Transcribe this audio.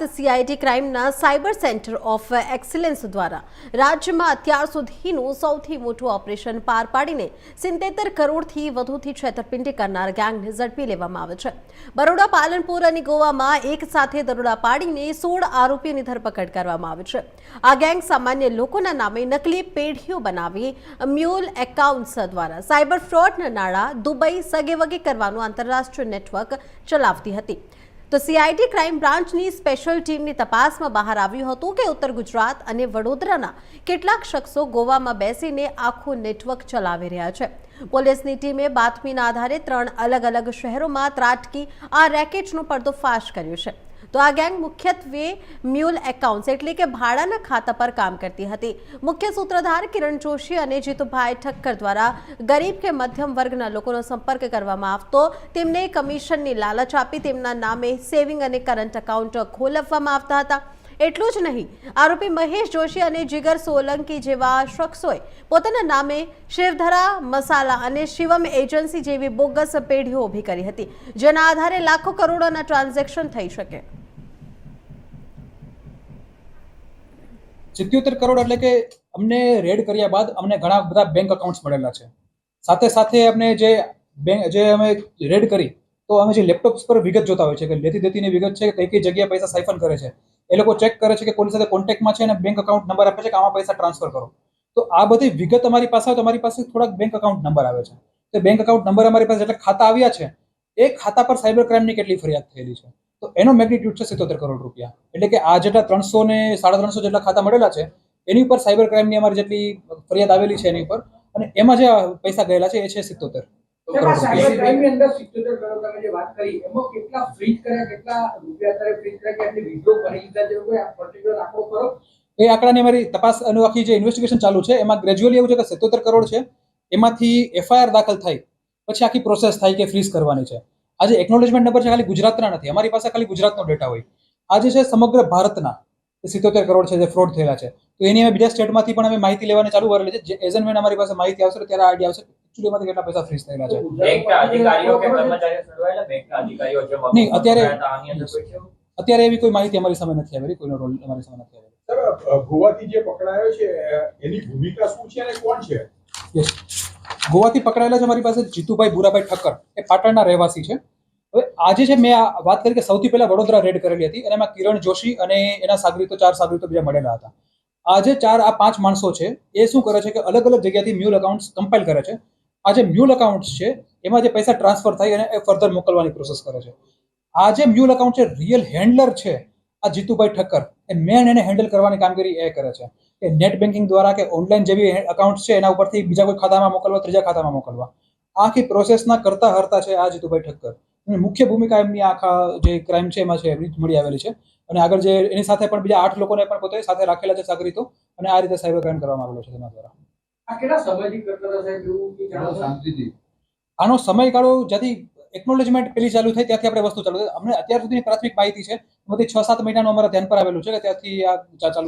CID ક્રાઇમના cyber centre of excellence દ્વારા રાજ્યમાં અત્યાર સુધીનું સૌથી મોટું ઓપરેશન પાર પાડીને 77 કરોડથી વધુથી છેતરપિંડી કરનાર ગેંગને ઝડપી લેવામાં આવે છે। બરોડા, પાલનપુર અને ગોવામાં એક સાથે દરોડા પાડીને 16 આરોપીઓની ધરપકડ કરવામાં આવી છે। આ ગેંગ સામાન્ય લોકોના નામે નકલી પેઢીઓ બનાવી મ્યુલ એકાઉન્ટ્સ દ્વારા સાયબર ફ્રોડના નાણાં દુબઈ સગેવગે કરવાનું આંતરરાષ્ટ્રીય નેટવર્ક ચલાવતી હતી। તો સીઆઈડી ક્રાઇમ બ્રાન્ચની સ્પેશિયલ ટીમની તપાસમાં બહાર આવ્યું હતું કે ઉત્તર ગુજરાત અને વડોદરાના કેટલાક શખ્સો ગોવામાં બેસીને આખું નેટવર્ક ચલાવી રહ્યા છે। પોલીસની ટીમે બાતમીના આધારે 3 અલગ અલગ શહેરોમાં ત્રાટકી આ રેકેટનો પર્દાફાશ કર્યો છે। તો આ ગેંગ મુખ્યત્વે મ્યુલ એકાઉન્ટ્સ એટલે કે ભાડાના ખાતા પર કામ કરતી હતી। મુખ્ય સૂત્રધાર કિરણ જોશી અને જીતુભાઈ ઠક્કર દ્વારા ગરીબ કે મધ્યમ વર્ગના લોકોનો સંપર્ક કરવામાં આવતો, તેમને કમિશનની લાલચ આપી તેમના નામે સેવિંગ અને કરંટ એકાઉન્ટ ખોલાવવામાં આવતા હતા। એટલું જ નહીં, આરોપી મહેશ જોશી અને જીગર સોલંકી જેવા શખ્સોએ પોતાના નામે શિવધરા મસાલા અને શિવમ એજન્સી જેવી બોગસ પેઢીઓ ઊભી કરી હતી, જેના આધારે લાખો કરોડોના ટ્રાન્ઝેક્શન થઈ શકે। 77 કરોડ એટલે કે અમને રેડ કર્યા બાદ અમને ઘણા બધા બેંક એકાઉન્ટ્સ મળેલા છે। સાથે સાથે અમને જે અમે રેડ કરી તો અમે જે લેપટોપ્સ પર વિગત જોતા હોય છે કે લેતી દેતીની વિગત છે, કઈ કઈ જગ્યાએ પૈસા સાયફન કરે છે, એ લોકો ચેક કરે છે કે કોની સાથે કોન્ટેક્ટમાં છે અને બેંક એકાઉન્ટ નંબર આપે છે કે આમાં પૈસા ટ્રાન્સફર કરો। તો આ બધી વિગત અમારી પાસે હોય તો અમારી પાસે થોડાક બેંક એકાઉન્ટ નંબર આવે છે। તો બેંક એકાઉન્ટ નંબર અમારી પાસે જેટલા ખાતા આવ્યા છે એ ખાતા પર સાયબર ક્રાઇમની કેટલી ફરિયાદ થયેલી છે, તો એનો મેગ્નિટ્યુડ છે 77 કરોડ રૂપિયા। એટલે કે આ જેટલા 300 ને 350 જેટલા ખાતા મળેલા છે એની ઉપર સાયબર ક્રાઇમની અમારી જેટલી ફરિયાદ આવેલી છે એની ઉપર, અને એમાં જે પૈસા ગયેલા છે એ છે 77 સાયબર ક્રાઇમની અંદર 77 કરોડ તમે જે વાત કરી એમાં કેટલા ફ્રીઝ કર્યા, કેટલા રૂપિયા અત્યારે ફ્રીઝ કર્યા કે આટલી વિડ્રો કરી દીધા છે, કોઈ પર્ટિક્યુલર આંકડો કરો? એ આંકડાની અમારી તપાસ અને આખી જે ઇન્વેસ્ટિગેશન ચાલુ છે એમાં ગ્રેજ્યુઅલી એવું છે કે 77 કરોડ છે, એમાંથી એફઆઈઆર દાખલ થાય પછી આખી પ્રોસેસ થાય કે ફ્રીઝ કરવાની છે। આજે એકનોલેજમેન્ટ નંબર છે ખાલી ગુજરાતના નથી, અમારી પાસે ખાલી ગુજરાતનો ડેટા હોય। આજે છે સમગ્ર ભારતના 77 કરોડ છે જે ફ્રોડ થયેલા છે, તો એની અમે બીજા સ્ટેટમાંથી પણ અમે માહિતી લેવાની ચાલુ કરેલી છે। જે એઝ એન્ડ વેન અમારી પાસે માહિતી આવશે ત્યારે આઈડિયા આવશે એકચ્યુઅલી એમાંથી કેટલા પૈસા ફ્રીઝ થયેલા છે। બેંકના અધિકારીઓ કે કર્મચારીઓ સડવાયેલા, બેંકના અધિકારીઓ જે નહીં, અત્યારે આની અંદર કોઈ છે? અત્યારે એવી કોઈ માહિતી અમારી સામે નથી આવેલી, કોઈનો રોલ અમારી સામે નથી આવેલો। સર, ગોવાથી જે પકડાયો છે એની ભૂમિકા શું છે અને કોણ છે? યસ, ગોવાથી પકડાયેલા છે અમારી પાસે જીતુભાઈ બુરાભાઈ ઠક્કર, એ પાટણના રહેવાસી છે। હવે આજે છે મેં આ વાત કરી કે સૌથી પહેલા વડોદરા રેડ કરેલી હતી અને એમાં કિરણ જોશી અને એના સાગરીતો 4 સાગરીતો બીજા મળેલા હતા। આજે 5 માણસો છે એ શું કરે છે કે અલગ અલગ જગ્યાથી મ્યુલ એકાઉન્ટ્સ કમ્પાઇલ કરે છે। આ જે મ્યુલ એકાઉન્ટ્સ છે એમાં જે પૈસા ટ્રાન્સફર થાય અને એ ફર્ધર મોકલવાની પ્રોસેસ કરે છે। આ જે મ્યુલ એકાઉન્ટ છે રિયલ હેન્ડલર છે આ જીતુભાઈ ઠક્કર, એ મેન એને હેન્ડલ કરવાની કામગીરી એ કરે છે કે નેટ બેન્કિંગ દ્વારા કે ઓનલાઈન જેવી એકાઉન્ટ છે એના ઉપરથી બીજા કોઈ ખાતામાં મોકલવા, ત્રીજા ખાતામાં મોકલવા, આખી પ્રોસેસના કરતા હરતા છે આ જીતુભાઈ ઠક્કર। મુખ્ય ભૂમિકા એમની આખા જે ક્રાઇમ છે એમાં છે એમની મળી આવેલી છે, અને આગળ જે એની સાથે પણ બીજા 8 લોકોને પણ પોતે સાથે રાખેલા છે સાગરીતો, અને આ રીતે સાયબર ક્રાઇમ કરવામાં આવેલો છે તેના દ્વારા। આ કેટલા સમયથી કરતા હતા સાહેબ એવું કે જાણો શાંતિથી? આનો સમયગાળો જ્યાંથી એકનોલેજમેન્ટ પેલી ચાલુ થઈ ત્યાંથી આપણે વસ્તુ ચાલુ થઈ। અમને અત્યાર સુધીની પ્રાથમિક માહિતી છે એમાંથી 6-7 મહિનાનું અમારા ધ્યાન પર આવેલું છે કે ત્યાંથી આ ચાલુ